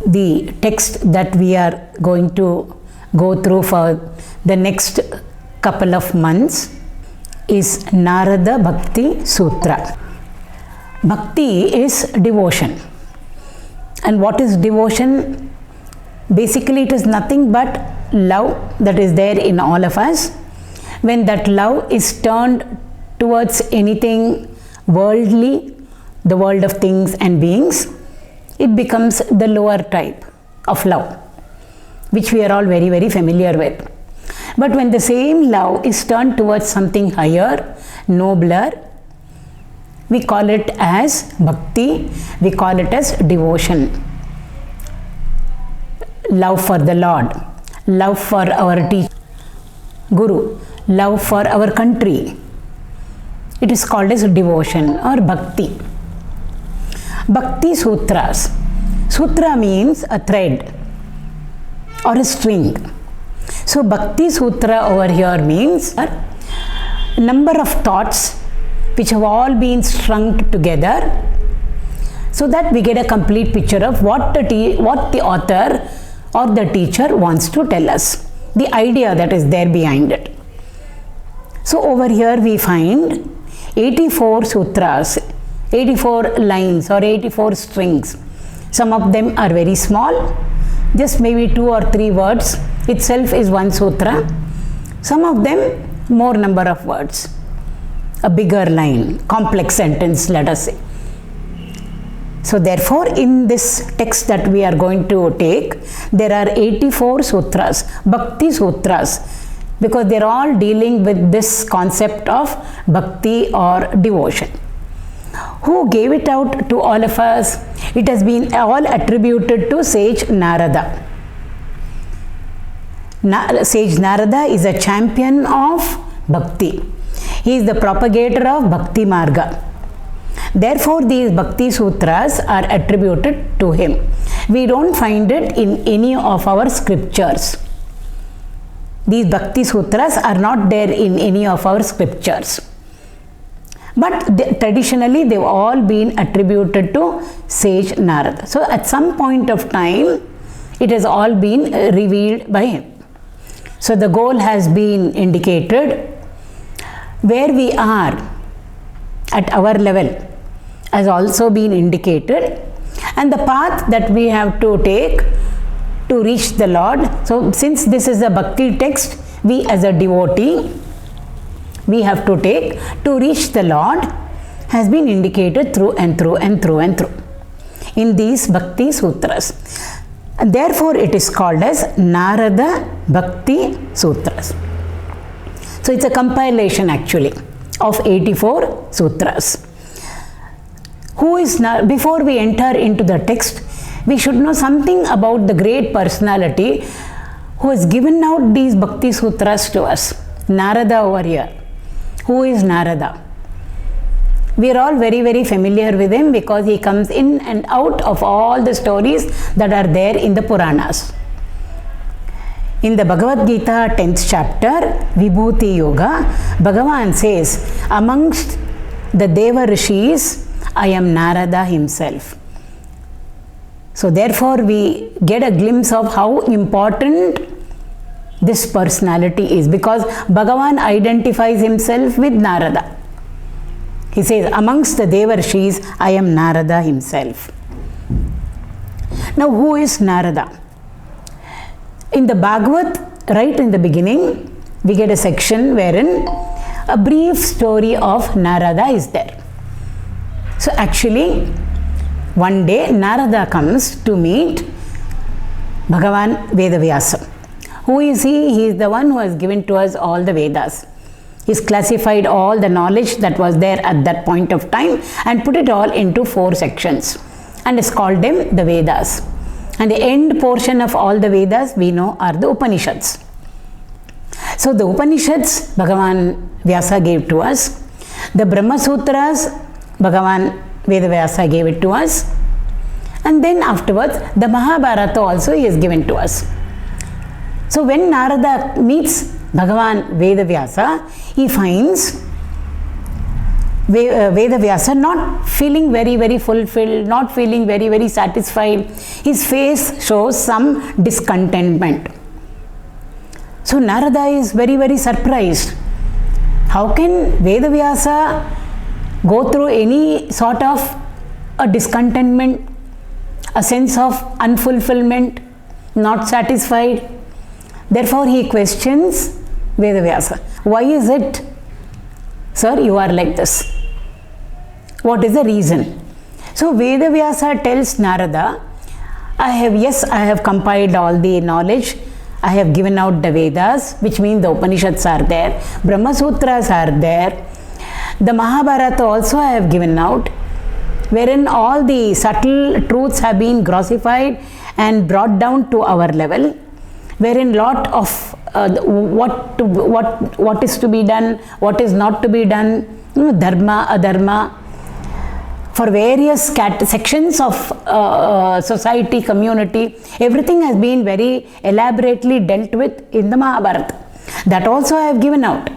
the text that we are going to go through for the next couple of months is Narada Bhakti Sutra. Bhakti is devotion. And what is devotion? Basically, it is nothing but love that is there in all of us. When that love is turned towards anything worldly, the world of things and beings, it becomes the lower type of love, which we are all very, very familiar with. But when the same love is turned towards something higher, nobler, we call it as bhakti, we call it as devotion. Love for the Lord, love for our teacher, Guru, love for our country. It is called as devotion or bhakti. Bhakti Sutras. Sutra means a thread or a string. So Bhakti Sutra over here means a number of thoughts which have all been strung together so that we get a complete picture of what the author or the teacher wants to tell us, the idea that is there behind it. So over here we find 84 sutras, 84 lines or 84 strings. Some of them are very small, just maybe 2 or 3 words itself is one sutra. Some of them more number of words, a bigger line, complex sentence, let us say. So therefore, in this text that we are going to take, there are 84 sutras, Bhakti Sutras, because they are all dealing with this concept of bhakti or devotion. Who gave it out to all of us? It has been all attributed to sage Narada. Sage Narada is a champion of bhakti. He is the propagator of Bhakti Marga. Therefore, these Bhakti Sutras are attributed to him. We don't find it in any of our scriptures. These Bhakti Sutras are not there in any of our scriptures. But traditionally, they've all been attributed to sage Narada. So, at some point of time, it has all been revealed by him. So, the goal has been indicated. Where we are at our level has also been indicated, and the path that we have to take to reach the Lord. So, since this is a bhakti text, we as a devotee, we have to take to reach the Lord has been indicated through and through and through and through in these Bhakti Sutras. And therefore, it is called as Narada Bhakti Sutras. So, it's a compilation actually of 84 sutras. Who is before we enter into the text, we should know something about the great personality who has given out these Bhakti Sutras to us. Narada over here. Who is Narada? We are all very, very familiar with him because he comes in and out of all the stories that are there in the Puranas. In the Bhagavad Gita 10th chapter, Vibhuti Yoga, Bhagavan says, amongst the Deva Rishis, I am Narada himself. So therefore, we get a glimpse of how important this personality is, because Bhagavan identifies himself with Narada. He says, amongst the Deva Rishis, I am Narada himself. Now, who is Narada? In the Bhagavad, right in the beginning, we get a section wherein a brief story of Narada is there. So actually, one day Narada comes to meet Bhagavan Vedavyasa. Who is he? He is the one who has given to us all the Vedas. He's classified all the knowledge that was there at that point of time and put it all into 4 sections and has called them the Vedas. And the end portion of all the Vedas we know are the Upanishads. So the Upanishads Bhagavan Vyasa gave to us. The Brahma Sutras Bhagavan Vedavyasa gave it to us. And then afterwards the Mahabharata also he has given to us. So when Narada meets Bhagavan Vedavyasa, he finds Vedavyasa not feeling very, very fulfilled, not feeling very, very satisfied. His face shows some discontentment. So Narada is very, very surprised. How can Vedavyasa go through any sort of a discontentment, a sense of unfulfillment, not satisfied? Therefore he questions Vedavyasa. Why is it, sir, you are like this? What is the reason? So Vedavyasa tells Narada, I have compiled all the knowledge. I have given out the Vedas, which means the Upanishads are there. Brahma Sutras are there. The Mahabharata also I have given out, wherein all the subtle truths have been grossified and brought down to our level, wherein lot of what is to be done, what is not to be done, dharma, adharma, for various sections of society, community, everything has been very elaborately dealt with in the Mahabharata. That also I have given out.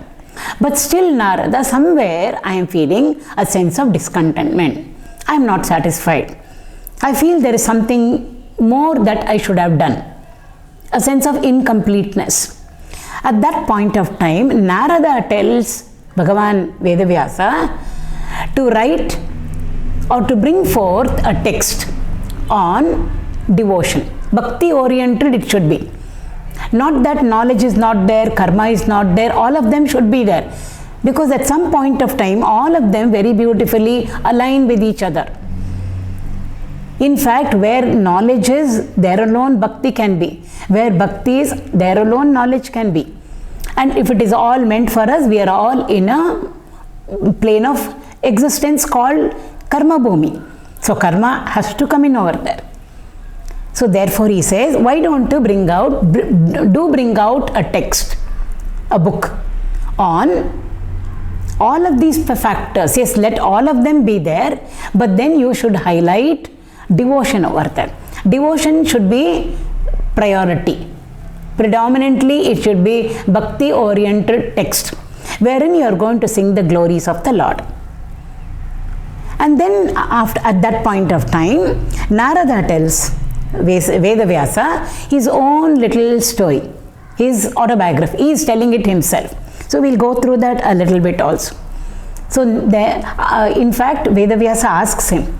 But still Narada, somewhere I am feeling a sense of discontentment. I am not satisfied. I feel there is something more that I should have done. A sense of incompleteness. At that point of time, Narada tells Bhagavan Vedavyasa to write or to bring forth a text on devotion. Bhakti oriented it should be. Not that knowledge is not there, karma is not there, all of them should be there. Because at some point of time, all of them very beautifully align with each other. In fact, where knowledge is, there alone bhakti can be. Where bhakti is, there alone knowledge can be. And if it is all meant for us, we are all in a plane of existence called karma bhumi. So karma has to come in over there. So therefore he says, why don't you bring out a text, a book on all of these factors. Yes, let all of them be there, but then you should highlight devotion over there. Devotion should be priority. Predominantly it should be bhakti oriented text, wherein you are going to sing the glories of the Lord. And then at that point of time, Narada tells Vedavyasa his own little story, his autobiography. He is telling it himself. So we'll go through that a little bit also. So in fact, Vedavyasa asks him,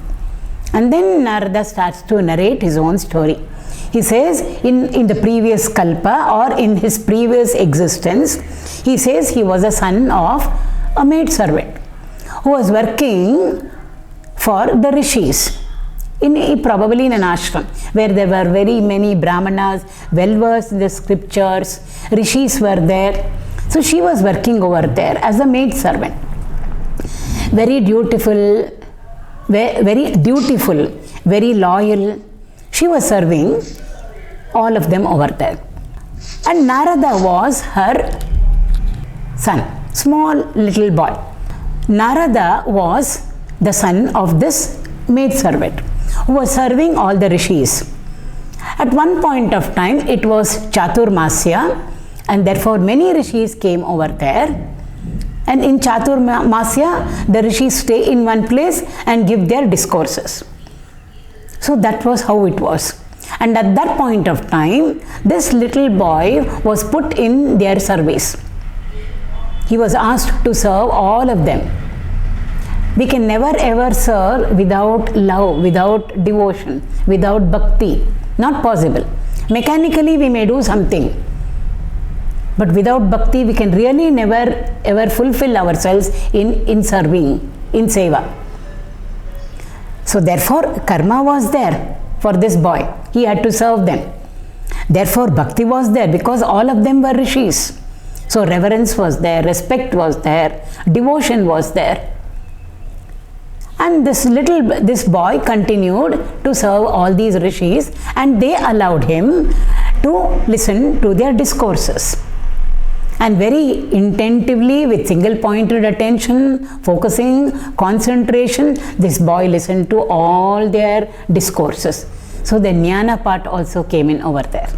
and then Narada starts to narrate his own story. He says in the previous kalpa or in his previous existence, he says he was a son of a maid servant who was working for the rishis, probably in an ashram where there were very many brahmanas well versed in the scriptures. Rishis were there. So she was working over there as a maid servant. Very dutiful, very loyal. She was serving all of them over there. And Narada was her son, small little boy. Narada was the son of this maid servant who was serving all the rishis. At one point of time, it was Chaturmasya, and therefore many rishis came over there. And in Chaturmasya, the rishis stay in one place and give their discourses. So that was how it was. And at that point of time, this little boy was put in their service. He was asked to serve all of them. We can never ever serve without love, without devotion, without bhakti. Not possible. Mechanically we may do something, but without bhakti we can really never ever fulfill ourselves in serving, in seva. So therefore karma was there for this boy. He had to serve them. Therefore bhakti was there because all of them were rishis. So reverence was there, respect was there, devotion was there. And this boy continued to serve all these rishis, and they allowed him to listen to their discourses. And very intentively, with single pointed attention, focusing, concentration, this boy listened to all their discourses. So the jnana part also came in over there.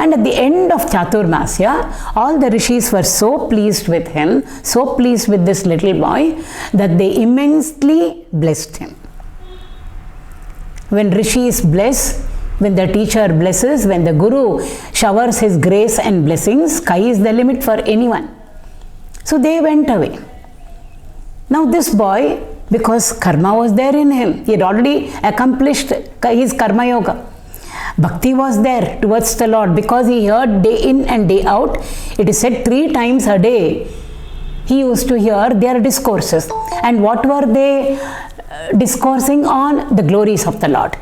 And at the end of Chaturmasya, all the rishis were so pleased with him, so pleased with this little boy, that they immensely blessed him. When rishis bless, when the teacher blesses, when the guru showers his grace and blessings, sky is the limit for anyone. So they went away. Now this boy, because karma was there in him, he had already accomplished his karma yoga. Bhakti was there towards the Lord, because he heard day in and day out. It is said 3 times a day he used to hear their discourses. And what were they discoursing on? The glories of the Lord.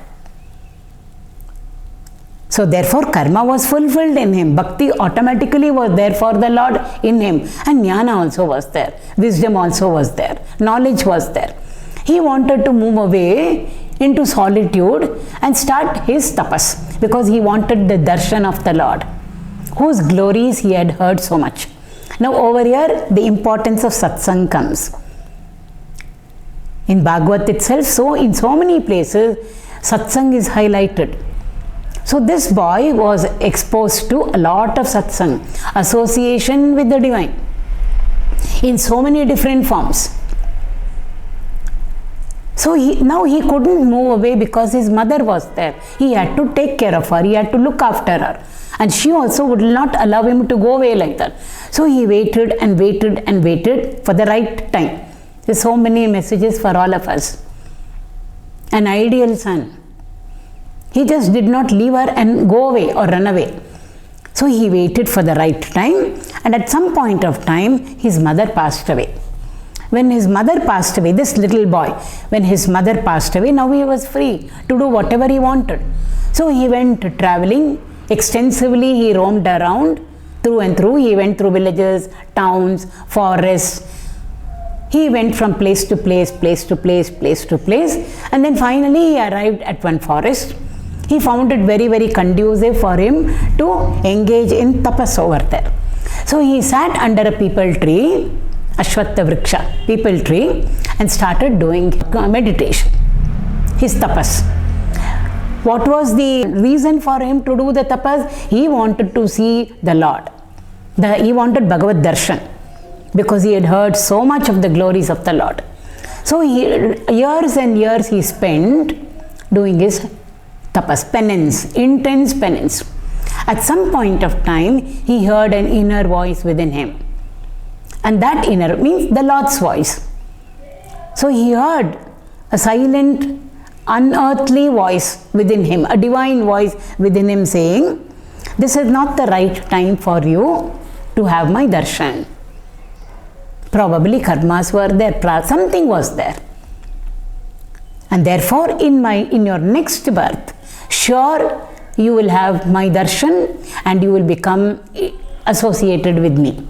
So therefore karma was fulfilled in him. Bhakti automatically was there for the Lord in him. And jnana also was there. Wisdom also was there. Knowledge was there. He wanted to move away into solitude and start his tapas, because he wanted the darshan of the Lord, whose glories he had heard so much. Now over here the importance of satsang comes. In Bhagavad itself, so in so many places satsang is highlighted. So this boy was exposed to a lot of satsang, association with the divine, in so many different forms. So now he couldn't move away because his mother was there. He had to take care of her, he had to look after her. And she also would not allow him to go away like that. So he waited and waited and waited for the right time. There's so many messages for all of us. An ideal son. He just did not leave her and go away or run away. So he waited for the right time, and at some point of time his mother passed away. When his mother passed away, this little boy, when his mother passed away, now he was free to do whatever he wanted. So he went traveling extensively. He roamed around through and through. He went through villages, towns, forests. He went from place to place, place to place, place to place, and then finally he arrived at one forest. He found it very, very conducive for him to engage in tapas over there. So he sat under a peepal tree, Ashwattha Vriksha, peepal tree, and started doing meditation, his tapas. What was the reason for him to do the tapas? He wanted to see the Lord. He wanted Bhagavad Darshan, because he had heard so much of the glories of the Lord. So years and years he spent doing his tapas, penance, intense penance. At some point of time, he heard an inner voice within him. And that inner means the Lord's voice. So he heard a silent, unearthly voice within him, a divine voice within him saying, "This is not the right time for you to have my darshan." Probably karmas were there, something was there. And therefore in your next birth, sure you will have my darshan and you will become associated with me,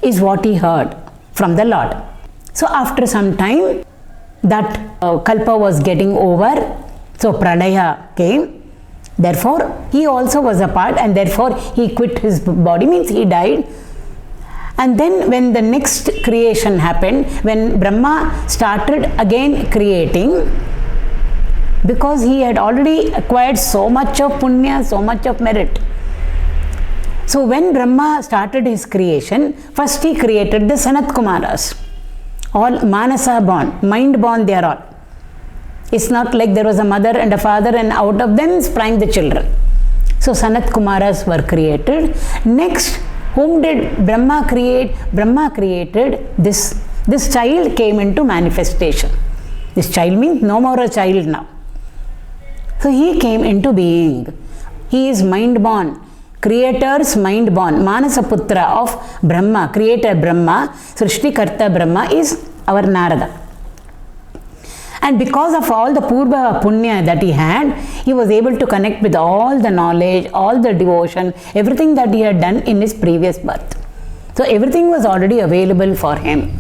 is what he heard from the Lord. So after some time, that kalpa was getting over, so pradaya came. Therefore he also was a part, and therefore he quit his body, means he died. And then when the next creation happened, when Brahma started again creating, because he had already acquired so much of punya, so much of merit. So when Brahma started his creation, first he created the Sanat Kumaras. All Manasa born, mind born they are all. It's not like there was a mother and a father and out of them sprang the children. So Sanat Kumaras were created. Next, whom did Brahma create? Brahma created this child came into manifestation. This child means no more a child now. So he came into being. He is mind born. Creator's mind born. Manasaputra of Brahma, creator Brahma, Srishtikarta Brahma is our Narada. And because of all the Purva Punya that he had, he was able to connect with all the knowledge, all the devotion, everything that he had done in his previous birth. So everything was already available for him.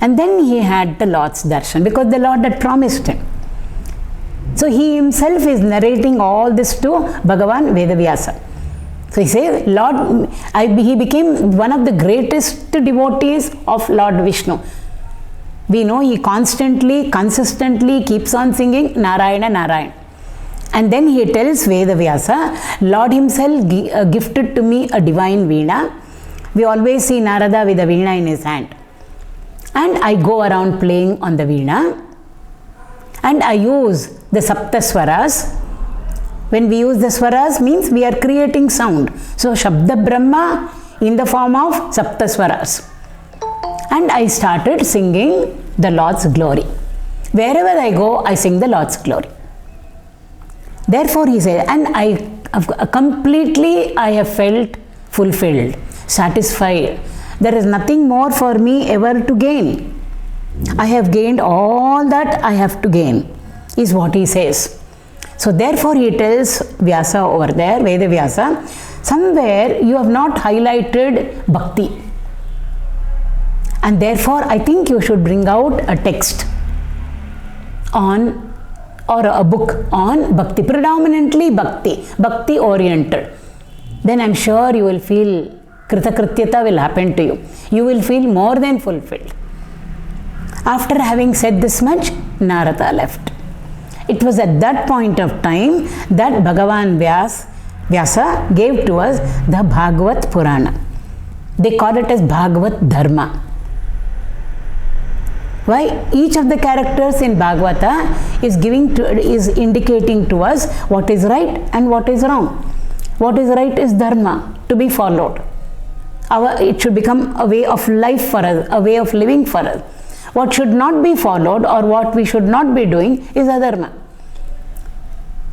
And then he had the Lord's darshan, because the Lord had promised him. So he himself is narrating all this to Bhagavan Vedavyasa. So he says, Lord, he became one of the greatest devotees of Lord Vishnu. We know he constantly, consistently keeps on singing Narayana, Narayana. And then he tells Vedavyasa, Lord himself gifted to me a divine veena. We always see Narada with a veena in his hand. And I go around playing on the veena. And I use the Saptaswaras. When we use the swaras means we are creating sound. So Shabda Brahma in the form of Saptaswaras. And I started singing the Lord's glory. Wherever I go, I sing the Lord's glory. Therefore he said, and I have felt fulfilled, satisfied. There is nothing more for me ever to gain. I have gained all that I have to gain, is what he says. So therefore he tells Vyasa over there, Veda Vyasa, somewhere you have not highlighted bhakti. And therefore I think you should bring out a text on, or a book on bhakti, predominantly bhakti oriented. Then I'm sure you will feel kritakrityata will happen to you. You will feel more than fulfilled. After having said this much, Narada left. It was at that point of time that Bhagavan Vyasa gave to us the Bhagavad Purana. They call it as Bhagavad Dharma. Why? Each of the characters in Bhagavata is indicating to us what is right and what is wrong. What is right is Dharma, to be followed. It should become a way of life for us, a way of living for us. What should not be followed or what we should not be doing is adharma.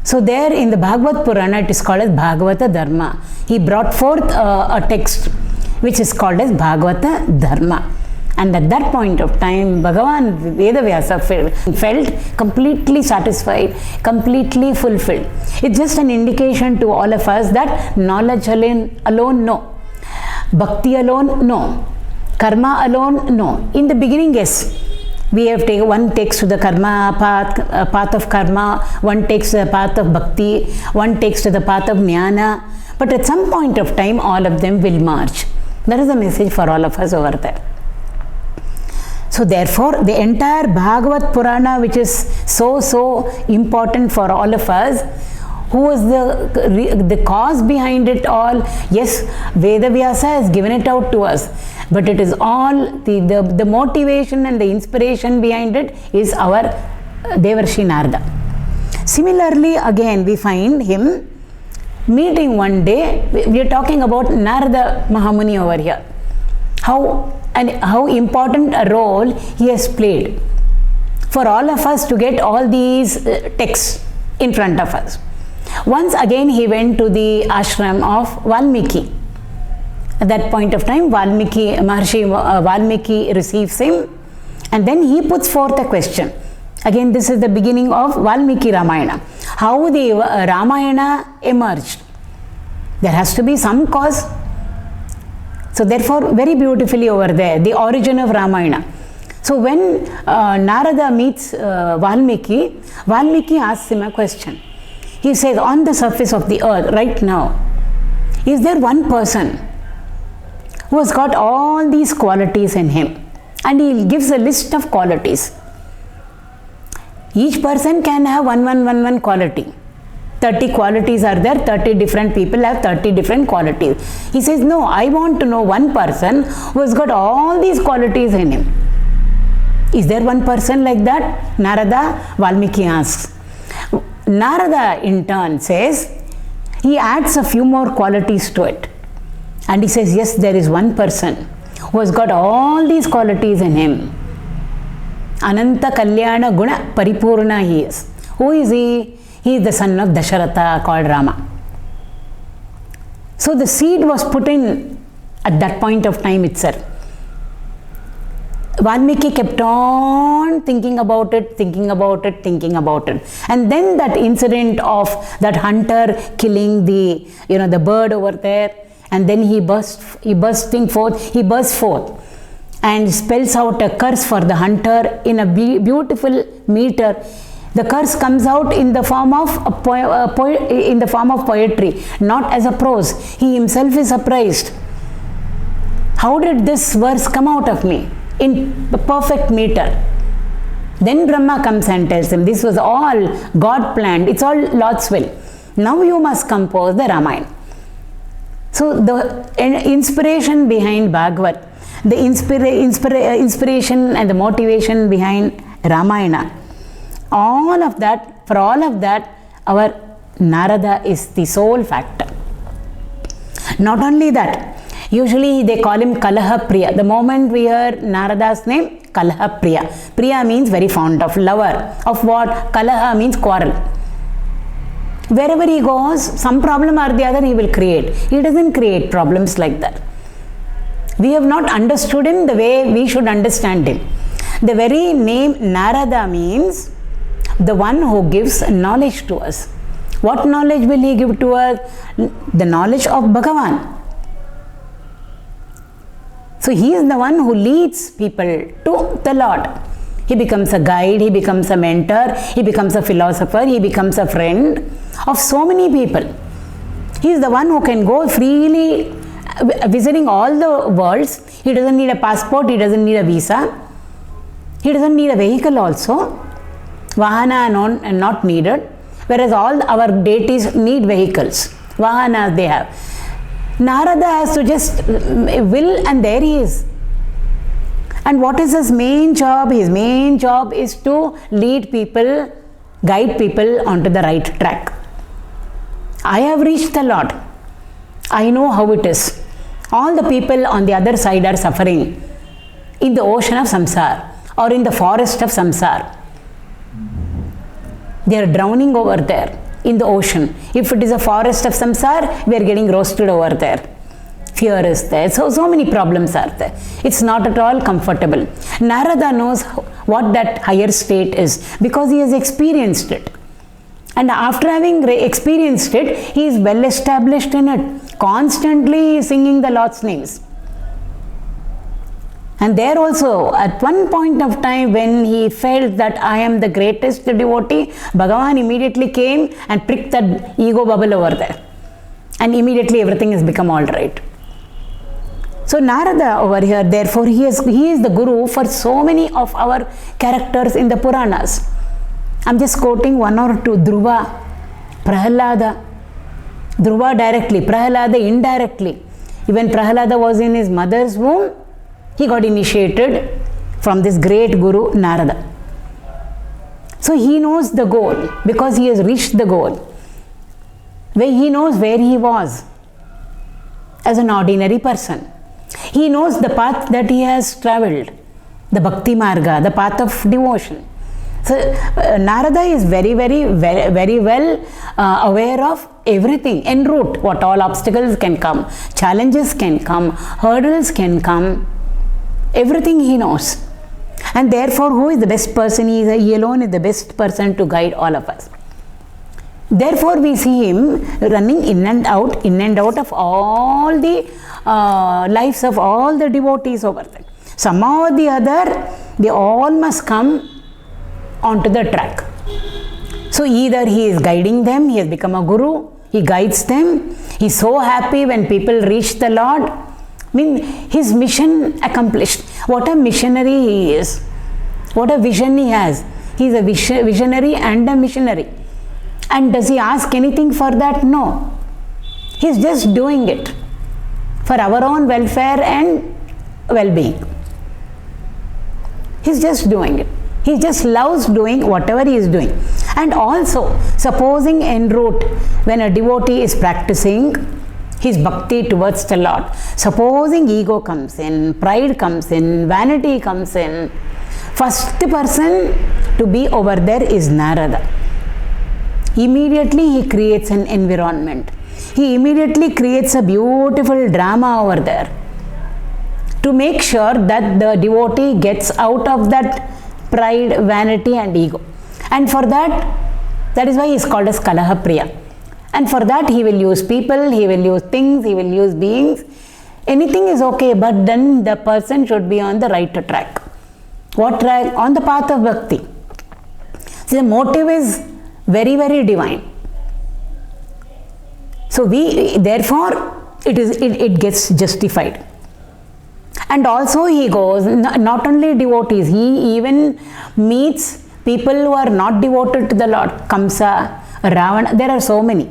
So there in the Bhagavad Purana it is called as Bhagavata Dharma. He brought forth a text which is called as Bhagavata Dharma. And at that point of time, Bhagavan Vedavyasa felt completely satisfied, completely fulfilled. It's just an indication to all of us that knowledge alone, no. Bhakti alone, no. Karma alone, no. In the beginning, yes. We have taken, one takes to the karma path of karma, one takes to the path of bhakti, one takes to the path of jnana. But at some point of time, all of them will merge. That is the message for all of us over there. So therefore, the entire Bhagavad Purana, which is so important for all of us, who was the cause behind it all? Yes, Vedavyasa has given it out to us, but it is all the motivation and the inspiration behind it is our Devarshi Narada. Similarly, again we find him meeting one day. We are talking about Narada Mahamuni over here. How important a role he has played for all of us to get all these texts in front of us. Once again he went to the ashram of Valmiki. At that point of time, Maharishi Valmiki receives him, and then he puts forth a question. Again, this is the beginning of Valmiki Ramayana. How the Ramayana emerged. There has to be some cause. So therefore, very beautifully over there, the origin of Ramayana. So when Narada meets Valmiki, Valmiki asks him a question. He says, on the surface of the earth right now, is there one person who has got all these qualities in him? And he gives a list of qualities. Each person can have one quality. 30 qualities are there, 30 different people have 30 different qualities. He says, no, I want to know one person who has got all these qualities in him. Is there one person like that? Narada, Valmiki asks. Narada in turn says, he adds a few more qualities to it. And he says, yes, there is one person who has got all these qualities in him. Ananta Kalyana Guna Paripurna he is. Who is he? He is the son of Dasharatha called Rama. So the seed was put in at that point of time itself. Valmiki kept on thinking about it. And then that incident of that hunter killing the bird over there, and then he bursts forth and spells out a curse for the hunter in a beautiful meter. The curse comes out in the form of poetry, not as a prose. He himself is surprised. How did this verse come out of me in perfect meter? Then Brahma comes and tells him, this was all God planned, it's all Lord's will. Now you must compose the Ramayana. So the inspiration behind Bhagavad, the inspiration and the motivation behind Ramayana, all of that, for all of that, our Narada is the sole factor. Not only that, usually they call him Kalaha Priya. The moment we hear Narada's name, Kalaha Priya. Priya means very fond of, lover. Of what? Kalaha means quarrel. Wherever he goes, some problem or the other he will create. He doesn't create problems like that. We have not understood him the way we should understand him. The very name Narada means the one who gives knowledge to us. What knowledge will he give to us? The knowledge of Bhagavan. So he is the one who leads people to the Lord. He becomes a guide, he becomes a mentor, he becomes a philosopher, he becomes a friend of so many people. He is the one who can go freely visiting all the worlds. He doesn't need a passport, he doesn't need a visa, he doesn't need a vehicle also. Vahana are not needed, whereas all our deities need vehicles. Vahanas they have. Narada has to just will, and there he is. And what is his main job? His main job is to lead people, guide people onto the right track. I have reached the Lord. I know how it is. All the people on the other side are suffering in the ocean of samsara or in the forest of samsara. They are drowning over there in the ocean. If it is a forest of samsara, we are getting roasted over there. Fear is there. So many problems are there. It's not at all comfortable. Narada knows what that higher state is because he has experienced it. And after having experienced it, he is well established in it. Constantly singing the Lord's names. And there also, at one point of time when he felt that I am the greatest devotee, Bhagavan immediately came and pricked that ego bubble over there. And immediately everything has become all right. So Narada over here, therefore he is the guru for so many of our characters in the Puranas. I am just quoting one or two. Dhruva, Prahalada. Dhruva directly, Prahalada indirectly. Even Prahalada was in his mother's womb, he got initiated from this great guru Narada. So he knows the goal because he has reached the goal. Where he knows where he was as an ordinary person. He knows the path that he has travelled, the Bhakti Marga, the path of devotion. So Narada is very well aware of everything en route, what all obstacles can come, challenges can come, hurdles can come, everything he knows. And therefore, who is the best person? He alone is the best person to guide all of us. Therefore, we see him running in and out of all the lives of all the devotees over there. Somehow or the other, they all must come onto the track. So either he is guiding them, he has become a guru, he guides them, he is so happy when people reach the Lord. I mean, his mission accomplished. What a missionary he is. What a vision he has. He is a visionary and a missionary. And does he ask anything for that? No. He is just doing it for our own welfare and well-being. He is just doing it. He just loves doing whatever he is doing. And also, supposing en route, when a devotee is practicing his bhakti towards the Lord, supposing ego comes in, pride comes in, vanity comes in, first person to be over there is Narada. Immediately he creates an environment. He immediately creates a beautiful drama over there to make sure that the devotee gets out of that pride, vanity and ego. And for that is why he is called as Kalaha Priya. And for that he will use people, he will use things, he will use beings. Anything is okay, but then the person should be on the right track. What track? On the path of bhakti. See, the motive is very divine. So therefore it gets justified. And also he goes, not only devotees, he even meets people who are not devoted to the Lord. Kamsa, Ravana, there are so many.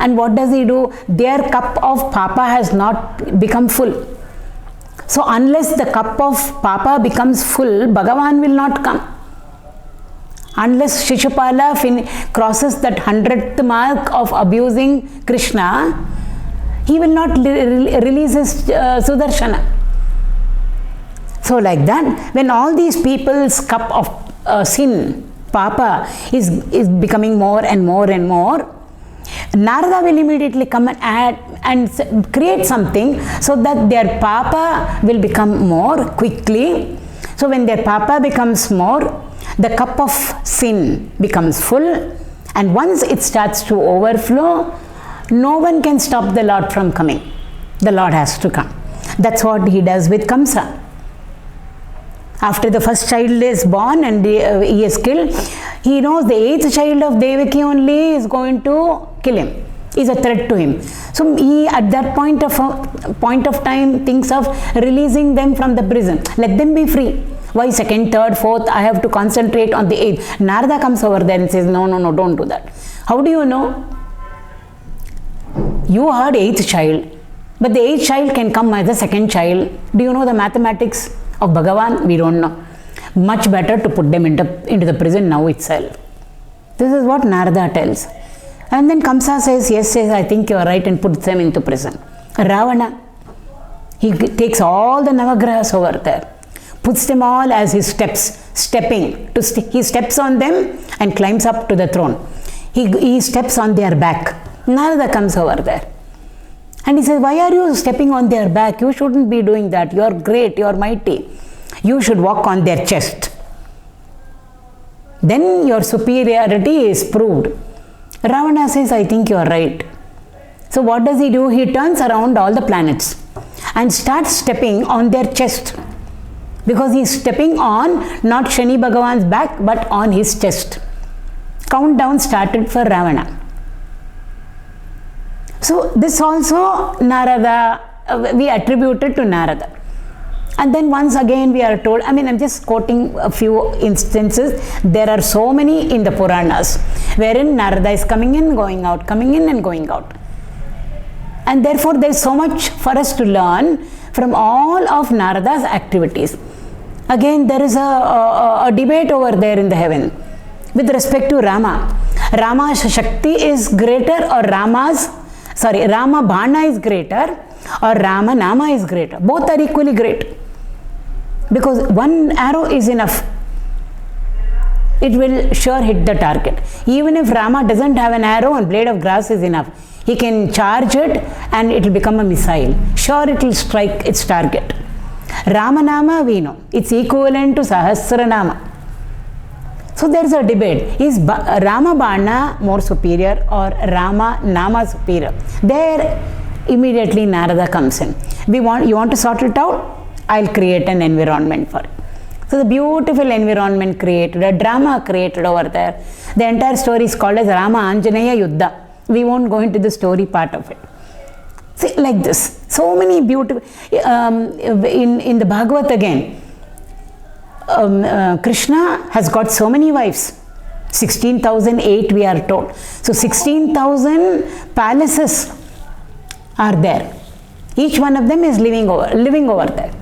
And what does he do? Their cup of papa has not become full. So unless the cup of papa becomes full, Bhagavan will not come. Unless Shishupala crosses that 100th mark of abusing Krishna, he will not release his Sudarshana. So like that, when all these people's cup of sin, papa, is becoming more and more and more, Narada will immediately come and add and create something so that their papa will become more quickly. So when their papa becomes more, the cup of sin becomes full, and once it starts to overflow, no one can stop the Lord from coming. The Lord has to come. That's what he does with Kamsa. After the first child is born and he is killed, he knows the 8th child of Devaki only is going to kill him, is a threat to him. So he at that point of time thinks of releasing them from the prison. Let them be free. Why 2nd, 3rd, 4th, I have to concentrate on the 8th. Narada comes over there and says, no, don't do that. How do you know? You heard 8th child, but the 8th child can come as the 2nd child. Do you know the mathematics of Bhagavan? We don't know. Much better to put them into the prison now itself. This is what Narada tells. And then Kamsa says, yes, I think you are right, and puts them into prison. Ravana, he takes all the Navagrahas over there, puts them all as his he steps on them and climbs up to the throne. He steps on their back. Narada comes over there. And he says, why are you stepping on their back? You shouldn't be doing that. You are great, you are mighty. You should walk on their chest. Then your superiority is proved. Ravana says, I think you are right. So what does he do? He turns around all the planets and starts stepping on their chest. Because he is stepping on not Shani Bhagavan's back, but on his chest. Countdown started for Ravana. So this also Narada, we attributed to Narada. And then once again we are told, I'm just quoting a few instances. There are so many in the Puranas wherein Narada is coming in, going out, coming in and going out. And therefore there is so much for us to learn from all of Narada's activities. Again, there is a debate over there in the heaven with respect to Rama. Rama's Shakti is greater, or Rama Bhana is greater, or Rama Nama is greater. Both are equally great. Because one arrow is enough. It will sure hit the target. Even if Rama doesn't have an arrow, and blade of grass is enough. He can charge it and it will become a missile. Sure, it will strike its target. Rama Nama, we know, it's equivalent to Sahasra Nama. So there is a debate. Is Rama Bana more superior or Rama Nama superior? There immediately Narada comes in. You want to sort it out? I'll create an environment for it. So the beautiful environment created, a drama created over there. The entire story is called as Rama Anjaneya Yuddha. We won't go into the story part of it. See, like this. So many beautiful, in the Bhagavad again, Krishna has got so many wives. 16,008 we are told. So 16,000 palaces are there. Each one of them is living over there.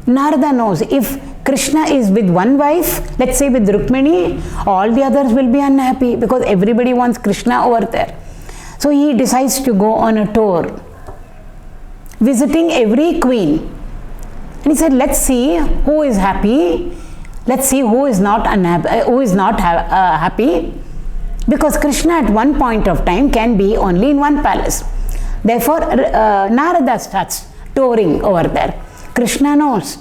Narada knows if Krishna is with one wife, let's say with Rukmini, all the others will be unhappy because everybody wants Krishna over there. So he decides to go on a tour, visiting every queen. And he said, let's see who is happy, let's see who is not happy, because Krishna at one point of time can be only in one palace. Therefore, Narada starts touring over there. Krishna knows.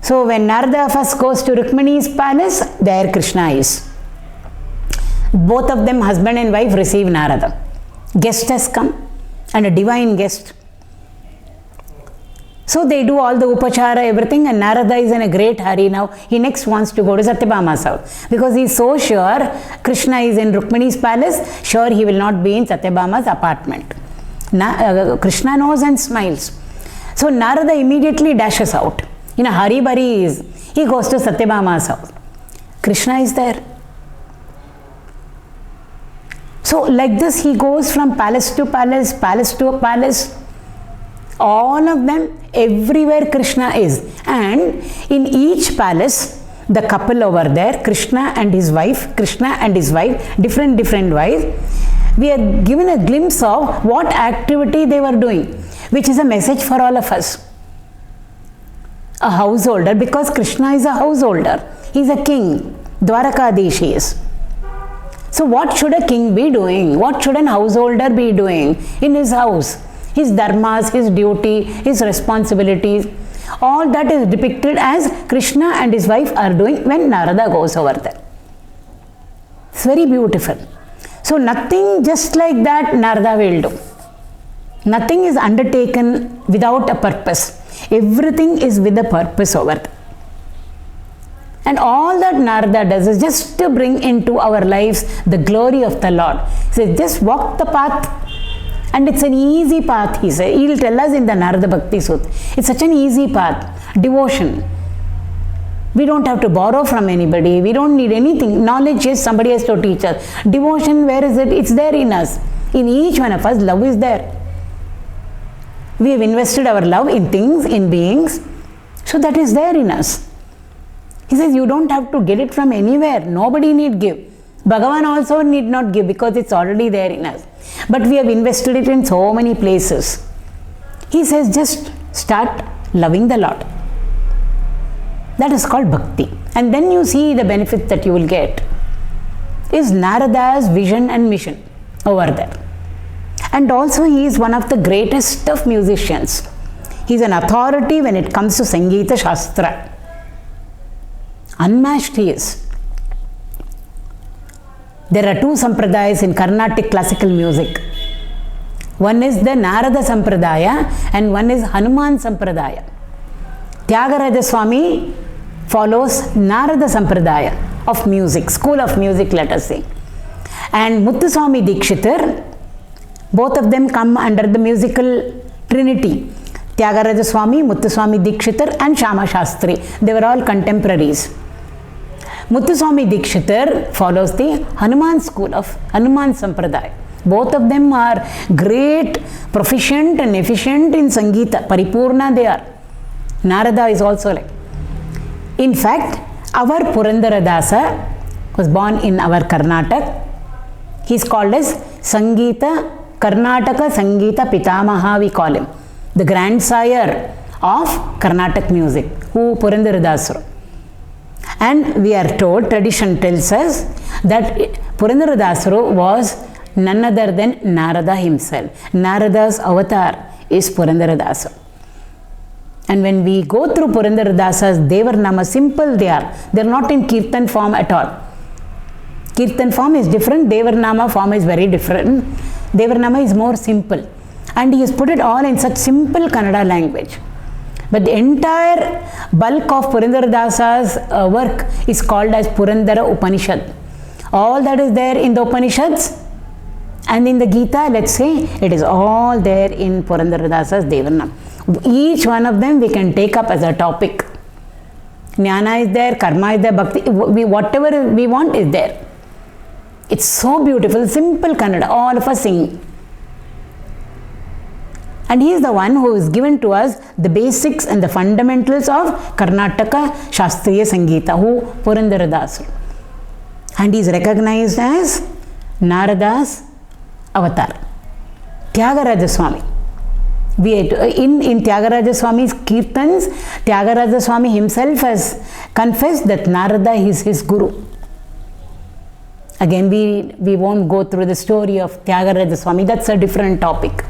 So when Narada first goes to Rukmini's palace, there Krishna is. Both of them, husband and wife, receive Narada. Guest has come, and a divine guest. So they do all the upachara, everything, and Narada is in a great hurry now. He next wants to go to Satyabhama's house because he is so sure Krishna is in Rukmini's palace, sure he will not be in Satyabhama's apartment. Krishna knows and smiles. So Narada immediately dashes out. In a hurry-burry, he goes to Satyabhama's house. Krishna is there. So like this he goes from palace to palace, palace to palace. All of them, everywhere Krishna is. And in each palace, the couple over there, Krishna and his wife, different wives, we are given a glimpse of what activity they were doing, which is a message for all of us. A householder, because Krishna is a householder. He is a king. Dwarakadesh is. So what should a king be doing? What should an householder be doing in his house? His dharmas, his duty, his responsibilities, all that is depicted as Krishna and his wife are doing when Narada goes over there. It's very beautiful. So nothing just like that Narada will do. Nothing is undertaken without a purpose. Everything is with a purpose over there. And all that Narada does is just to bring into our lives the glory of the Lord. He says, just walk the path. And it's an easy path, he says. He will tell us in the Narada Bhakti Sutra. It's such an easy path. Devotion. We don't have to borrow from anybody. We don't need anything. Knowledge is somebody has to teach us. Devotion, where is it? It's there in us. In each one of us, love is there. We have invested our love in things, in beings. So that is there in us. He says, you don't have to get it from anywhere. Nobody need give. Bhagavan also need not give because it's already there in us. But we have invested it in so many places. He says, just start loving the Lord. That is called bhakti. And then you see the benefit that you will get. Is Narada's vision and mission over there. And also he is one of the greatest of musicians. He is an authority when it comes to Sangeeta Shastra. Unmatched he is. There are two sampradayas in Carnatic classical music. One is the Narada Sampradaya and one is Hanuman Sampradaya. Tyagaraja Swami follows Narada Sampradaya of music, school of music, let us say. And Muthuswami Dikshitar, both of them come under the musical trinity. Tyagaraja Swami, Muthuswami Dikshitar and Shama Shastri. They were all contemporaries. Muthuswami Dikshitar follows the Hanuman school of Hanuman Sampradaya. Both of them are great, proficient and efficient in Sangeeta. Paripurna they are. Narada is also like. In fact, our Purandaradasa was born in our Karnataka. He is called as Sangeeta, Karnataka Sangeeta Pitamaha, we call him. The grandsire of Carnatic music, who Purandaradasara. And we are told, tradition tells us, that Purandaradasara was none other than Narada himself. Narada's avatar is Purandaradasa. And when we go through Purandaradasa's Devarnama, simple they are. They are not in Kirtan form at all. Kirtan form is different, Devarnama form is very different. Devarnama is more simple. And he has put it all in such simple Kannada language. But the entire bulk of Purandaradasa's work is called as Purandara Upanishad. All that is there in the Upanishads and in the Gita, let's say, it is all there in Purandaradasa's Devarnama. Each one of them we can take up as a topic. Jnana is there, karma is there, bhakti, whatever we want is there. It's so beautiful, simple Kannada, all of us sing. And he is the one who is given to us the basics and the fundamentals of Karnataka Shastriya Sangeeta, who Purandaradasa. And he is recognized as Narada's avatar. Tyagaraja Swami. In Tyagaraja Swami's Kirtans, Tyagaraja Swami himself has confessed that Narada is his guru. Again, we won't go through the story of Tyagaraja Swami, that's a different topic.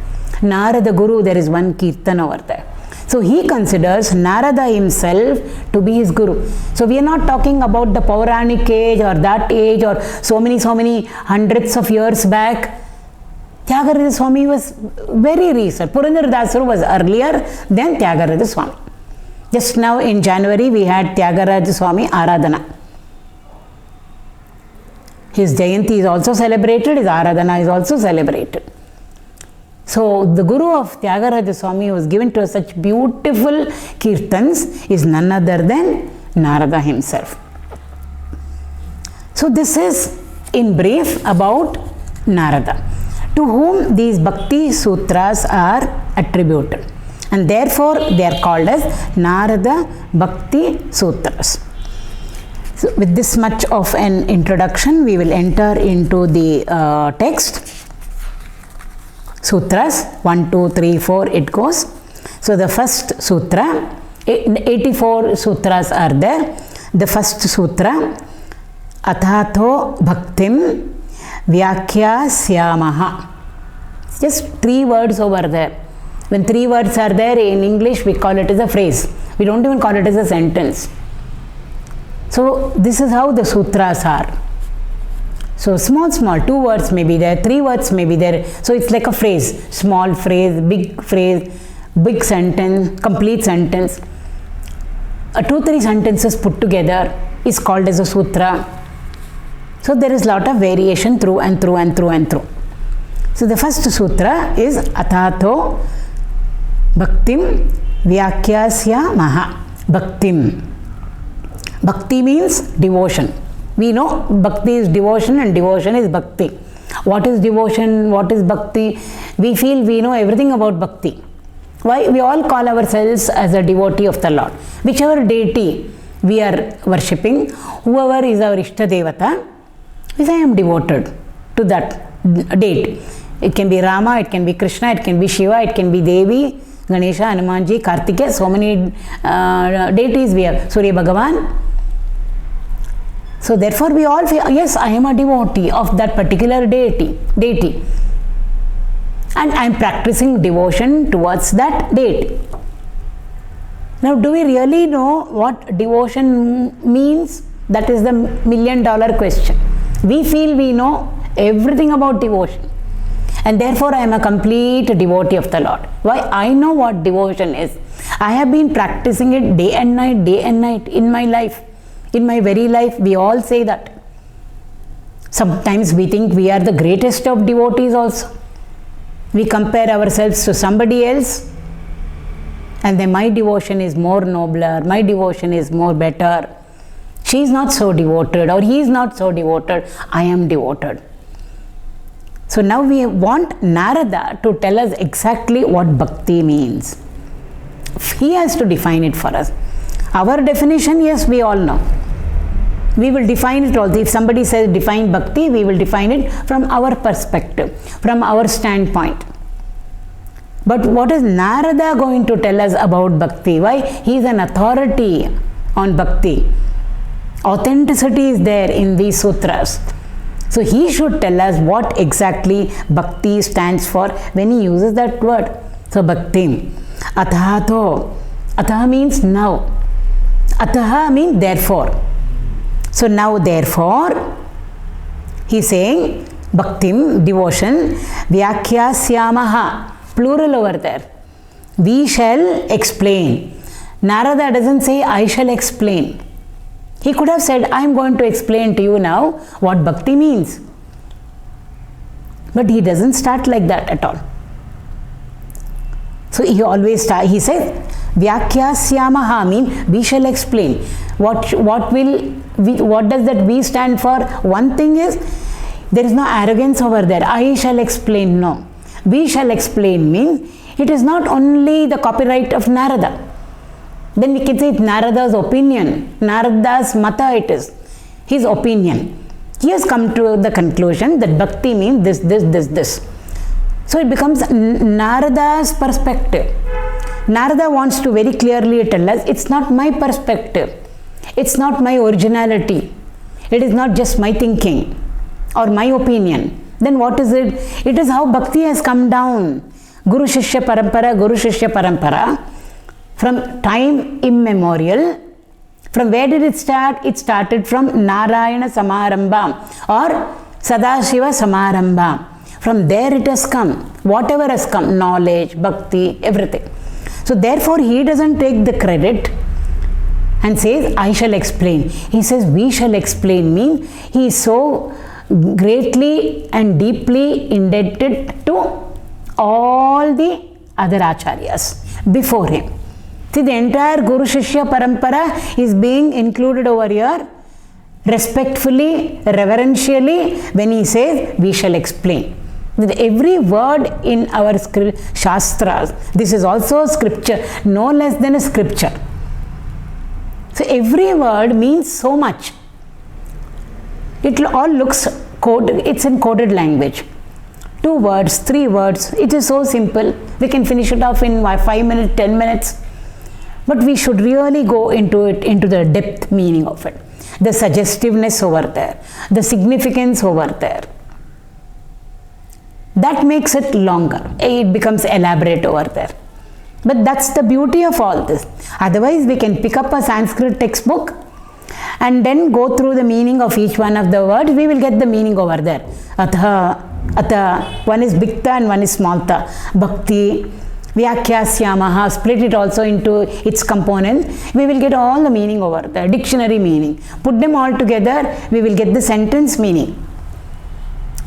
Narada Guru, there is one Kirtan over there. So he considers Narada himself to be his guru. So we are not talking about the Pauranic age or that age or so many hundreds of years back. Tyagaraja Swami was very recent. Purandaradasara was earlier than Tyagaraja Swami. Just now in January we had Tyagaraja Swami Aradhana. His Jayanti is also celebrated, his Aradhana is also celebrated. So the Guru of Tyagaraja Swami, who was given to us such beautiful kirtans, is none other than Narada himself. So this is in brief about Narada, to whom these Bhakti Sutras are attributed, and therefore they are called as Narada Bhakti Sutras. So with this much of an introduction, we will enter into the text. Sutras 1, 2, 3, 4 it goes. So the first sutra, 84 sutras are there. The first sutra, Athato Bhaktim Vyakyasyamaha. Just 3 words over there. When 3 words are there in English, we call it as a phrase. We don't even call it as a sentence. So this is how the sutras are. So small, 2 words may be there, 3 words may be there. So it's like a phrase, small phrase, big sentence, complete sentence. 2-3 sentences put together is called as a sutra. So there is lot of variation through and through and through and through. So the first sutra is Athato Bhaktim Vyakyasyamaha. Bhaktim. Bhakti means devotion. We know Bhakti is devotion and devotion is Bhakti. What is devotion? What is Bhakti? We feel we know everything about Bhakti. Why? We all call ourselves as a devotee of the Lord. Whichever deity we are worshipping, whoever is our Ishta Devata, we say I am devoted to that deity. It can be Rama, it can be Krishna, it can be Shiva, it can be Devi, Ganesha, Hanumanji, Kartikeya, so many deities we have. Surya Bhagavan. So therefore we all feel, yes, I am a devotee of that particular deity. And I am practicing devotion towards that deity. Now, do we really know what devotion means? That is the $1 million question. We feel we know everything about devotion. And therefore I am a complete devotee of the Lord. Why? I know what devotion is. I have been practicing it day and night in my life. In my very life, we all say that. Sometimes we think we are the greatest of devotees also. We compare ourselves to somebody else, and then my devotion is more nobler, my devotion is more better. She is not so devoted, or he is not so devoted. I am devoted. So now we want Narada to tell us exactly what bhakti means. He has to define it for us. Our definition, yes, we all know. We will define it also. If somebody says define bhakti, we will define it from our perspective, from our standpoint. But what is Narada going to tell us about bhakti? Why? He is an authority on bhakti. Authenticity is there in these sutras. So he should tell us what exactly bhakti stands for when he uses that word. So bhakti. Atahato. Ataha means now. Ataha means therefore. So now therefore, he is saying bhaktim, devotion, vyakyasyamaha, plural over there. We shall explain. Narada doesn't say I shall explain. He could have said I am going to explain to you now what bhakti means. But he doesn't start like that at all. So he always starts, he says vyakyasyamaha means we shall explain. What does that we stand for? One thing is, there is no arrogance over there. I shall explain. No. We shall explain means it is not only the copyright of Narada. Then we can say it's Narada's opinion. Narada's mata it is. His opinion. He has come to the conclusion that bhakti means this. So it becomes Narada's perspective. Narada wants to very clearly tell us it's not my perspective. It's not my originality. It is not just my thinking or my opinion. Then what is it? It is how bhakti has come down. Guru Shishya Parampara. From time immemorial. From where did it start? It started from Narayana Samarambha or Sadashiva Samarambha. From there it has come. Whatever has come, knowledge, bhakti, everything. So therefore he doesn't take the credit and says, I shall explain. He says, we shall explain, means he is so greatly and deeply indebted to all the other acharyas before him. See, the entire Guru Shishya Parampara is being included over here respectfully, reverentially, when he says, we shall explain. With every word in our Shastras, this is also scripture, no less than a scripture. So every word means so much. It all looks coded, it's in coded language. 2 words, 3 words, it is so simple. We can finish it off in 5 minutes, 10 minutes. But we should really go into it, into the depth meaning of it. The suggestiveness over there, the significance over there. That makes it longer. It becomes elaborate over there. But that's the beauty of all this. Otherwise, we can pick up a Sanskrit textbook and then go through the meaning of each one of the words. We will get the meaning over there. Atha, one is big ta and one is small ta. Bhakti, Vyakyasyamaha, split it also into its components. We will get all the meaning over there, dictionary meaning. Put them all together, we will get the sentence meaning.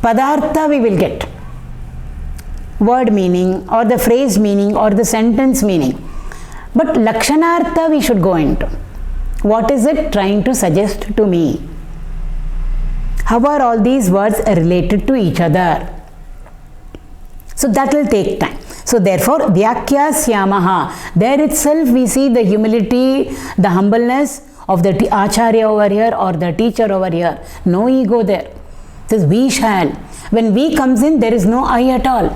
Padartha we will get. Word meaning or the phrase meaning or the sentence meaning. But Lakshanartha we should go into. What is it trying to suggest to me? How are all these words related to each other? So that will take time. So therefore, Vyakyasyamaha, there itself we see the humility, the humbleness of the Acharya over here or the teacher over here. No ego there. It says we shall. When we comes in, there is no I at all.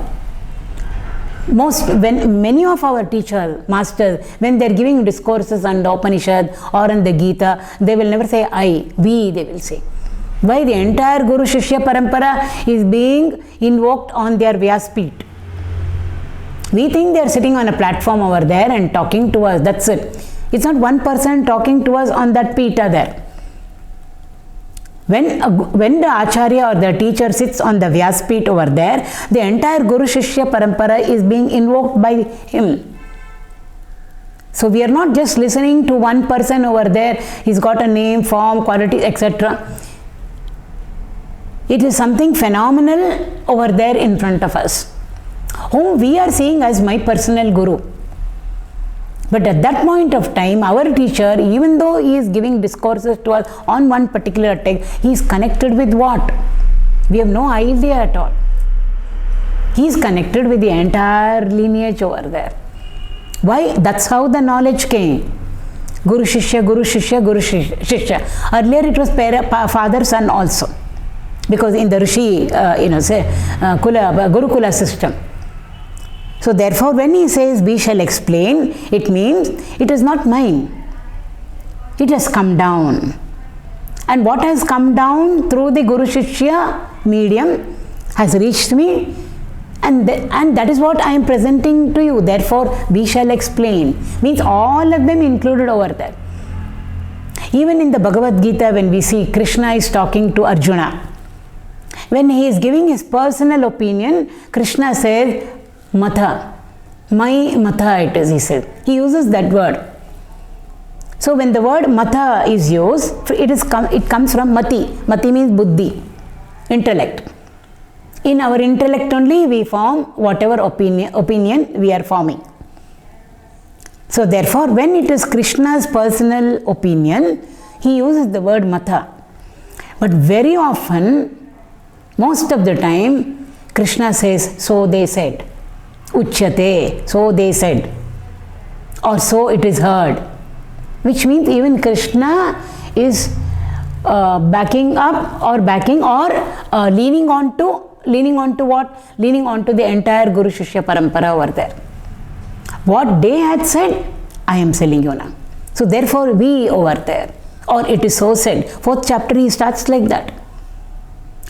When many of our teachers, masters, when they are giving discourses on the Upanishad or on the Gita, they will never say I, we, they will say. Why? The entire Guru Shishya Parampara is being invoked on their Vyaspit. We think they are sitting on a platform over there and talking to us, that's it. It's not one person talking to us on that pita there. When the Acharya or the teacher sits on the Vyaspit over there, the entire Guru Shishya Parampara is being invoked by him. So we are not just listening to one person over there, he's got a name, form, quality, etc. It is something phenomenal over there in front of us, whom we are seeing as my personal Guru. But at that point of time, our teacher, even though he is giving discourses to us on one particular text, he is connected with what? We have no idea at all. He is connected with the entire lineage over there. Why? That's how the knowledge came. Guru Shishya, Guru Shishya, Guru Shishya. Earlier it was father, son also. Because in the Rishi, Gurukula system. So therefore, when he says we shall explain, it means it is not mine. It has come down. And what has come down through the Guru Shishya medium has reached me, and that is what I am presenting to you. Therefore, we shall explain. Means all of them included over there. Even in the Bhagavad Gita, when we see Krishna is talking to Arjuna, when he is giving his personal opinion, Krishna says, Matha, my Matha it is, he says. He uses that word. So when the word Matha is used, it comes from Mati. Mati means Buddhi, intellect. In our intellect only we form whatever opinion we are forming. So therefore, when it is Krishna's personal opinion, he uses the word Matha. But very often, most of the time, Krishna says, so they said. Uchyate, so they said. Or so it is heard. Which means even Krishna is backing up or leaning on to what? Leaning on to the entire Guru Shishya Parampara over there. What they had said, I am telling you now. So therefore we over there. Or it is so said. 4th chapter he starts like that.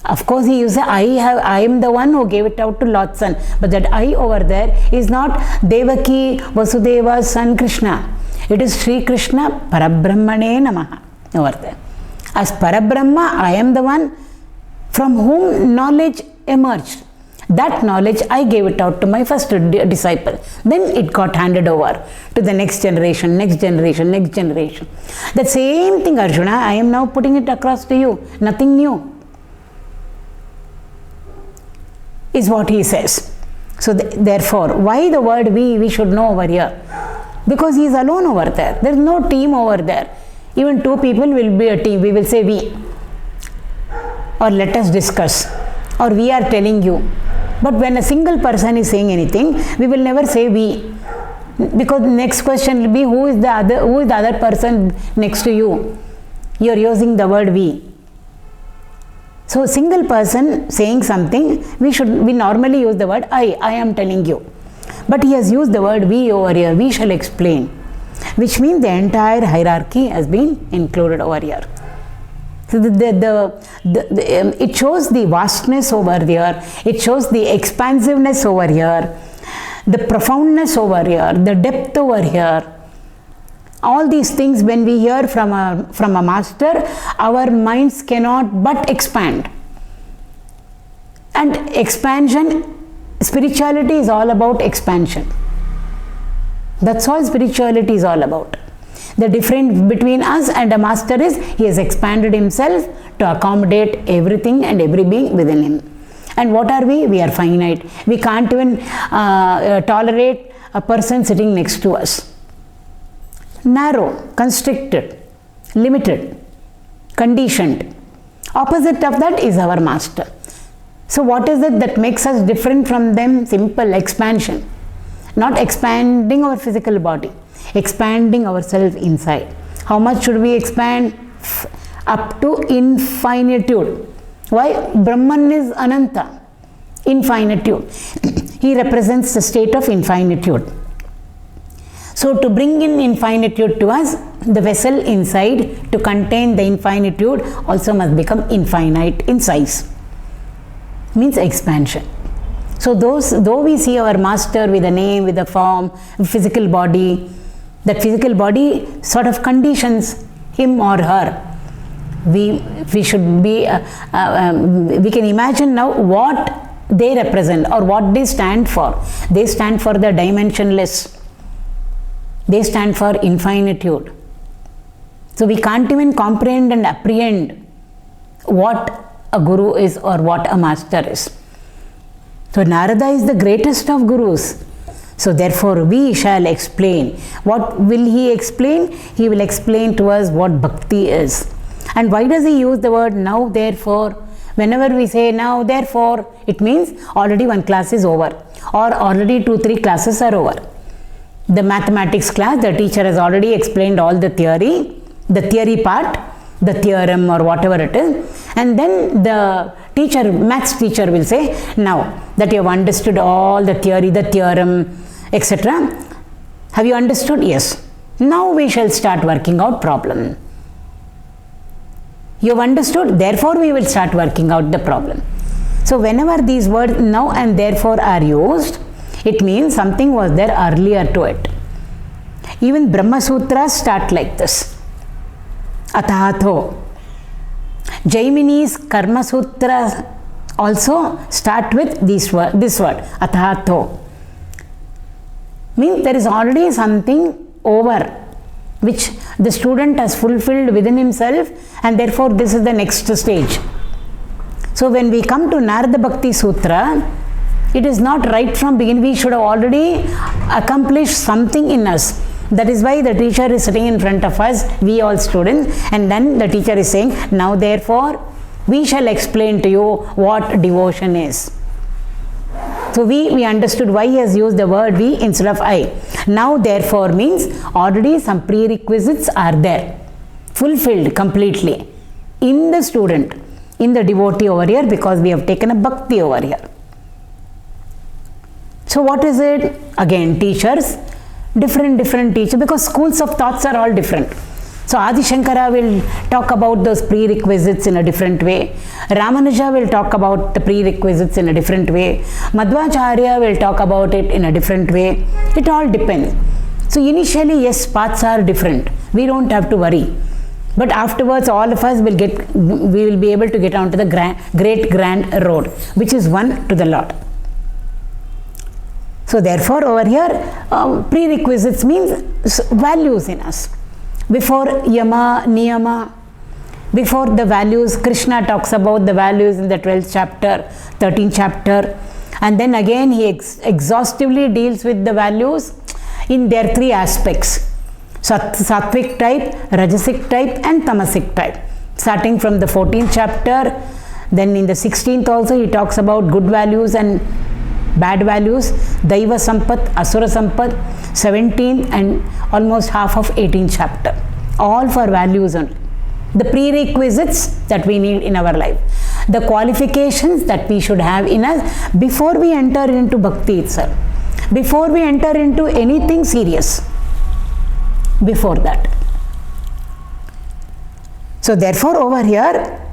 Of course, he uses I am the one who gave it out to Lord's son. But that I over there is not Devaki Vasudeva's son Krishna. It is Sri Krishna Parabrahmane Namaha over there. As Parabrahma, I am the one from whom knowledge emerged. That knowledge I gave it out to my first disciple. Then it got handed over to the next generation, next generation, next generation. The same thing, Arjuna, I am now putting it across to you. Nothing new. Is what he says. So therefore, why the word we should know over here? Because he is alone over there. There is no team over there. Even two people will be a team. We will say we, or let us discuss, or we are telling you. But when a single person is saying anything, we will never say we, because the next question will be who is the other person next to you. You are using the word we. So single person saying something, we normally use the word I am telling you. But he has used the word we over here, we shall explain, which means the entire hierarchy has been included over here. So it shows the vastness over here, it shows the expansiveness over here, the profoundness over here, the depth over here. All these things, when we hear from a master, our minds cannot but expand. And expansion, spirituality is all about expansion. That's all spirituality is all about. The difference between us and a master is he has expanded himself to accommodate everything and every being within him. And what are we? We are finite. We can't even tolerate a person sitting next to us. Narrow, constricted, limited, conditioned. Opposite of that is our master. So what is it that makes us different from them? Simple, expansion. Not expanding our physical body, expanding ourselves inside. How much should we expand? Up to infinitude. Why? Brahman is Ananta, infinitude. He represents the state of infinitude. So to bring in infinitude to us, the vessel inside to contain the infinitude also must become infinite in size. Means expansion. So though we see our master with a name, with a form, physical body, that physical body sort of conditions him or her. We should be, we can imagine now what they represent or what they stand for. They stand for the dimensionless. They stand for infinitude. So we can't even comprehend and apprehend what a guru is or what a master is. So Narada is the greatest of gurus. So therefore we shall explain. What will he explain? He will explain to us what bhakti is. And why does he use the word now therefore? Whenever we say now therefore, it means already one class is over, or already 2-3 classes are over. The mathematics class, the teacher has already explained all the theory part, the theorem or whatever it is, and then the teacher, maths teacher will say, now that you have understood all the theory, the theorem, etc. Have you understood? Yes. Now we shall start working out problem. You have understood, therefore we will start working out the problem. So whenever these words now and therefore are used, it means something was there earlier to it. Even Brahma Sutras start like this. Atahatho. Jaimini's Karma Sutra also start with this word, Atahatho. Means there is already something over which the student has fulfilled within himself, and therefore this is the next stage. So when we come to Narada Bhakti Sutra, it is not right from beginning. We should have already accomplished something in us. That is why the teacher is sitting in front of us, we all students, and then the teacher is saying, now therefore we shall explain to you what devotion is. So we understood why he has used the word we instead of I. Now therefore means already some prerequisites are there, fulfilled completely in the student, in the devotee over here, because we have taken a bhakti over here. So what is it? Again, teachers, different teachers, because schools of thoughts are all different. So Adi Shankara will talk about those prerequisites in a different way. Ramanuja will talk about the prerequisites in a different way. Madhvacharya will talk about it in a different way. It all depends. So initially, yes, paths are different. We don't have to worry. But afterwards, all of us will be able to get onto the great grand road, which is one to the Lord. So therefore, over here, prerequisites means values in us. Before yama, niyama, before the values, Krishna talks about the values in the 12th chapter, 13th chapter. And then again he exhaustively deals with the values in their three aspects: sattvic type, rajasic type and tamasic type. Starting from the 14th chapter, then in the 16th also he talks about good values and bad values, Daiva Sampat, Asura Sampat, 17th and almost half of 18th chapter. All for values only. The prerequisites that we need in our life. The qualifications that we should have in us before we enter into bhakti itself. Before we enter into anything serious. Before that. So therefore over here,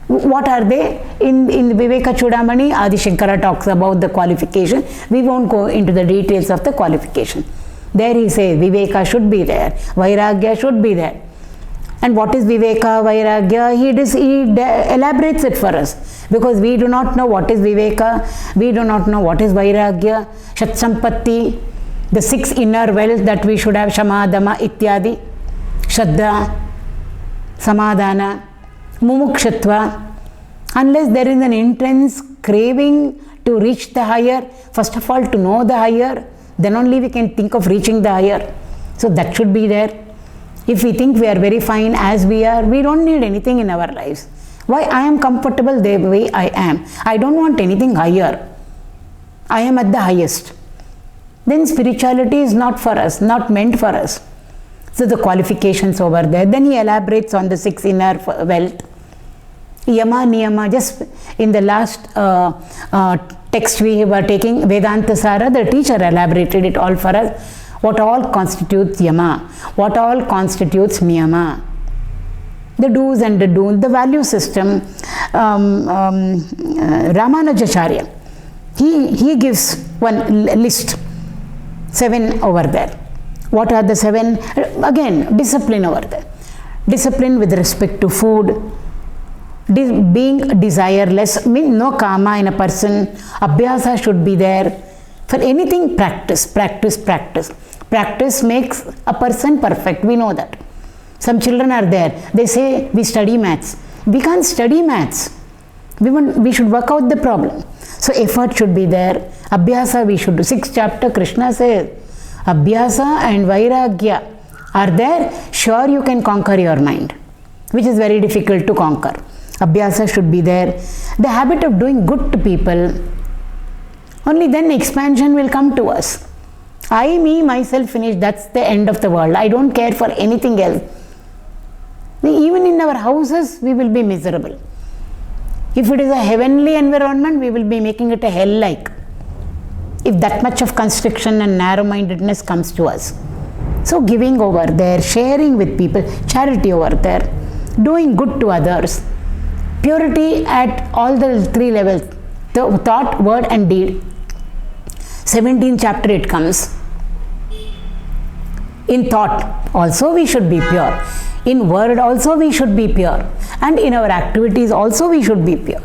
what are they? In Viveka Chudamani, Adi Shankara talks about the qualification. We won't go into the details of the qualification. There he says Viveka should be there, Vairagya should be there. And what is Viveka, Vairagya? He elaborates it for us. Because we do not know what is Viveka, we do not know what is Vairagya, Shatsampatti, the 6 inner wells that we should have, Shama, Dama, Ityadi, Shraddha, Samadhana, Mumukshatva. Unless there is an intense craving to reach the higher, first of all to know the higher, then only we can think of reaching the higher. So that should be there. If we think we are very fine as we are, we don't need anything in our lives. Why? I am comfortable the way I am. I don't want anything higher. I am at the highest. Then spirituality is not for us, not meant for us. So the qualifications over there. Then he elaborates on the 6 inner wealth. Yama, Niyama, just in the last text we were taking, Vedanta Sara, the teacher elaborated it all for us. What all constitutes Yama, what all constitutes Niyama. The do's and the don'ts, the value system. Ramanujacharya, he gives one list, 7 over there. What are the 7? Again, discipline over there. Discipline with respect to food, being desireless, no kama in a person, abhyasa should be there. For anything, practice, practice, practice. Practice makes a person perfect, we know that. Some children are there, they say we study maths. We can't study maths. We should work out the problem. So effort should be there. Abhyasa we should do. 6th chapter Krishna says, Abhyasa and Vairagya are there, sure you can conquer your mind, which is very difficult to conquer. Abhyasa should be there. The habit of doing good to people, only then expansion will come to us. I, me, myself finish, that's the end of the world. I don't care for anything else. Even in our houses, we will be miserable. If it is a heavenly environment, we will be making it a hell-like. If that much of constriction and narrow-mindedness comes to us. So giving over there, sharing with people, charity over there, doing good to others, purity at all the 3 levels, the thought, word and deed. 17th chapter it comes. In thought also we should be pure. In word also we should be pure. And in our activities also we should be pure.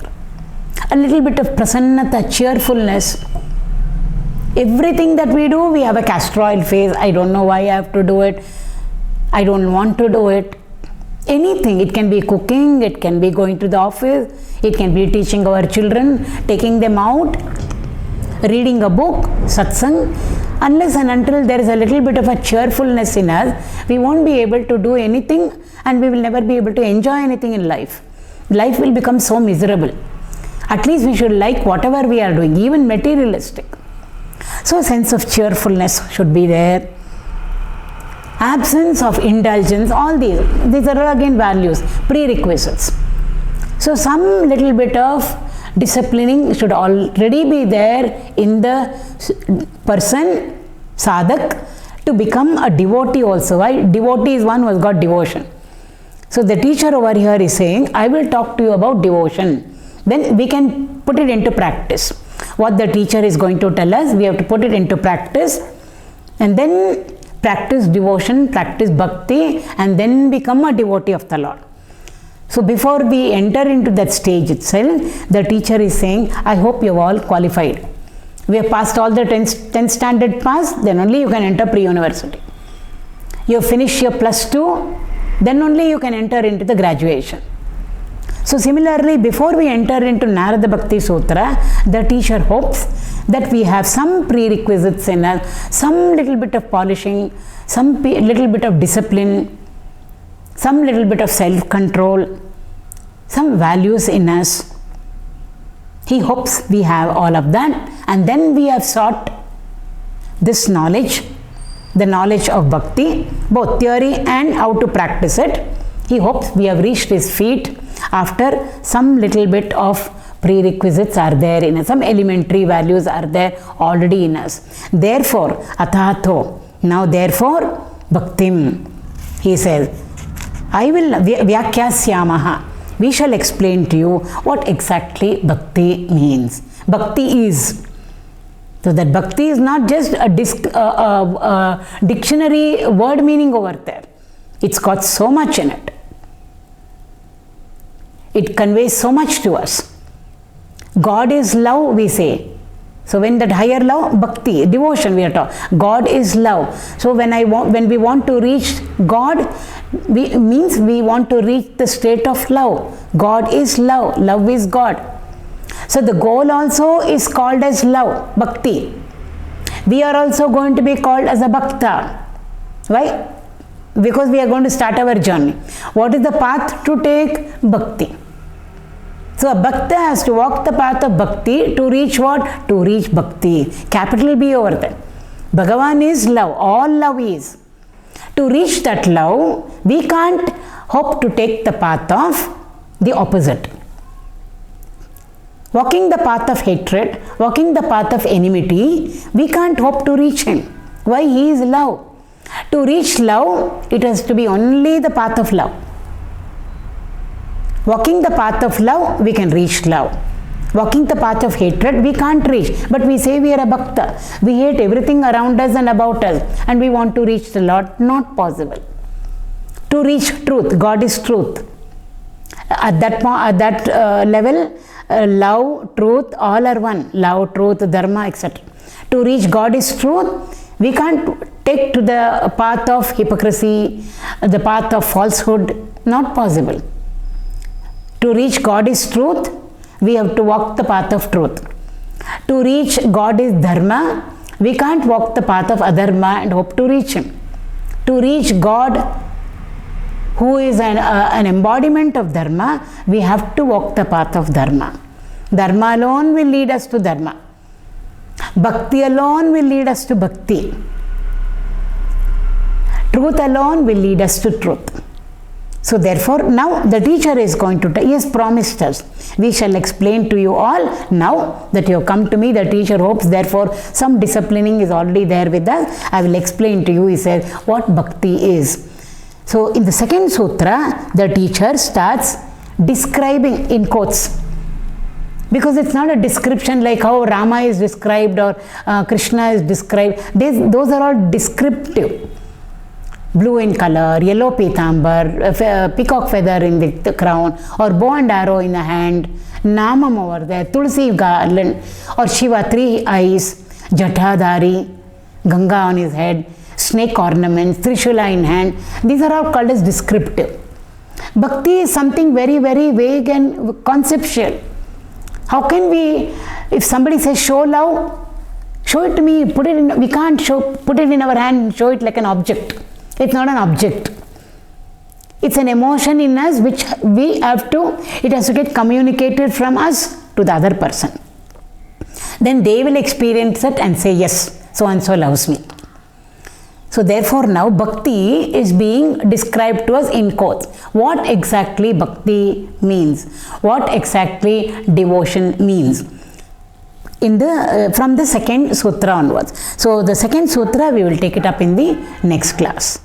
A little bit of prasannata, cheerfulness. Everything that we do, we have a castor oil face. I don't know why I have to do it. I don't want to do it. Anything. It can be cooking, it can be going to the office, it can be teaching our children, taking them out, reading a book, satsang. Unless and until there is a little bit of a cheerfulness in us, we won't be able to do anything and we will never be able to enjoy anything in life. Life will become so miserable. At least we should like whatever we are doing, even materialistic. So a sense of cheerfulness should be there. Absence of indulgence, all these are again values, prerequisites. So some little bit of disciplining should already be there in the person, sadhak, to become a devotee also. Why? Devotee is one who has got devotion. So the teacher over here is saying, I will talk to you about devotion. Then we can put it into practice. What the teacher is going to tell us, we have to put it into practice and then practice devotion, practice bhakti and then become a devotee of the Lord. So before we enter into that stage itself, the teacher is saying, I hope you have all qualified. We have passed all the 10th standard pass, then only you can enter pre-university. You finish your +2, then only you can enter into the graduation. So similarly, before we enter into Narada Bhakti Sutra, the teacher hopes that we have some prerequisites in us, some little bit of polishing, some little bit of discipline, some little bit of self-control, some values in us. He hopes we have all of that, and then we have sought this knowledge, the knowledge of bhakti, both theory and how to practice it. He hopes we have reached his feet after some little bit of prerequisites are there in us, some elementary values are there already in us. Therefore, atato, now therefore, bhaktim, he says, I will vyakyasyamaha. We shall explain to you what exactly bhakti means. Bhakti is. So that bhakti is not just a dictionary word meaning over there. It's got so much in it. It conveys so much to us. God is love, we say. So when that higher love, bhakti, devotion we are talking. God is love. So when we want to reach God, means we want to reach the state of love. God is love. Love is God. So the goal also is called as love, bhakti. We are also going to be called as a bhakta. Why? Because we are going to start our journey. What is the path to take? Bhakti. So a bhakta has to walk the path of bhakti to reach what? To reach bhakti. Capital B over there. Bhagavan is love. All love is. To reach that love, we can't hope to take the path of the opposite. Walking the path of hatred, walking the path of enmity, we can't hope to reach him. Why? He is love. To reach love, it has to be only the path of love. Walking the path of love, we can reach love. Walking the path of hatred, we can't reach. But we say we are a bhakta. We hate everything around us and about us. And we want to reach the Lord. Not possible. To reach truth, God is truth. At that level, love, truth, all are one. Love, truth, Dharma, etc. To reach God is truth, we can't take to the path of hypocrisy, the path of falsehood. Not possible. To reach God is truth, we have to walk the path of truth. To reach God is Dharma, we can't walk the path of adharma and hope to reach him. To reach God, who is an embodiment of Dharma, we have to walk the path of Dharma. Dharma alone will lead us to Dharma. Bhakti alone will lead us to Bhakti. Truth alone will lead us to truth. So therefore, now the teacher is going to, he has promised us. We shall explain to you all now that you have come to me. The teacher hopes, therefore, some disciplining is already there with us. I will explain to you, he says, what bhakti is. So in the second sutra, the teacher starts describing in quotes. Because it's not a description like how Rama is described or Krishna is described. Those are all descriptive. Blue in color, yellow pitambar, peacock feather in the crown, or bow and arrow in the hand, Namam over there, Tulsi garland, or Shiva, 3 eyes, Jatadhari, Ganga on his head, snake ornaments, Trishula in hand. These are all called as descriptive. Bhakti is something very, very vague and conceptual. How can we, if somebody says show love, show it to me, put it in, we can't put it in our hand and show it like an object. It's not an object. It's an emotion in us which we have to, it has to get communicated from us to the other person. Then they will experience it and say, yes, so and so loves me. So therefore now bhakti is being described to us in quotes. What exactly bhakti means? What exactly devotion means? From the second sutra onwards. So the second sutra we will take it up in the next class.